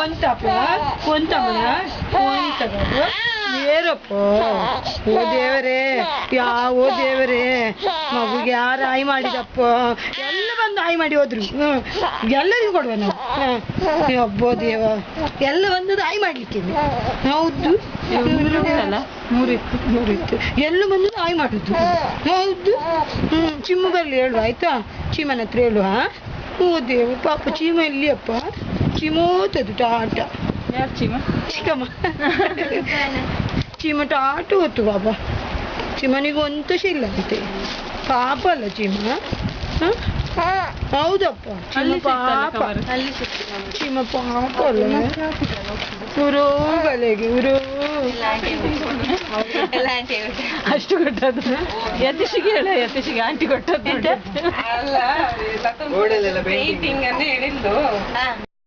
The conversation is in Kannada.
ಕೊಂತಪ್ಪ ಏರಪ್ಪ ಓ ದೇವರೇ ಯಾವ ದೇವರೇ ಮಗುಗೆ ಯಾರು ಆಯ್ ಮಾಡಿದಪ್ಪ ಎಲ್ಲ ಬಂದು ಆಯ್ ಮಾಡಿ ಹೋದ್ರು ಎಲ್ಲರಿಗೂ ಕೊಡುವ ನಾವು ಒಬ್ಬ ದೇವ ಎಲ್ಲ ಬಂದದ್ದು ಆಯ್ ಮಾಡ್ಲಿಕ್ಕೆ ಹೌದು ಮೂರಿತ್ತು ಎಲ್ಲ ಬಂದದ್ದು ಆಯ್ ಮಾಡುದು ಹೌದು ಚಿಮ್ಮ ಬರ್ಲಿ ಹೇಳು ಆಯ್ತಾ ಚೀಮನ ಹತ್ರ ಹೇಳುವ ಓ ದೇವ ಪಾಪ ಚೀಮ ಎಲ್ಲಿಯಪ್ಪ ಚಿಮೋತದು ಟಾಟ ಯಾರು ಚೀಮ ಚಿಕ್ಕಮ್ಮ ಚೀಮ ಟಾಟ ಹೊತ್ತು ಬಾಬಾ ಚಿಮನಿಗೆ ಒಂತಶ ಇಲ್ಲ ಅಂತೆ ಪಾಪ ಅಲ್ಲ ಚೀಮ ಹೌದಪ್ಪ ಚೀಮ ಪಾಪ ಚೀಮ ಪಾಪ ಅಲ್ಲ ಉರೋ ಗಲೆಗೆ ಉರೋ ಅಷ್ಟು ಕೊಟ್ಟದ್ದು ಯತೀಶಿಗೆ ಹೇಳ ಯತೀಶಿಗೆ ಆಂಟಿ ಕೊಟ್ಟದ್ದು ಅಲ್ಲ ಪೇಂಟಿಂಗ್ ಅಂತ ಹೇಳಿದ್ದು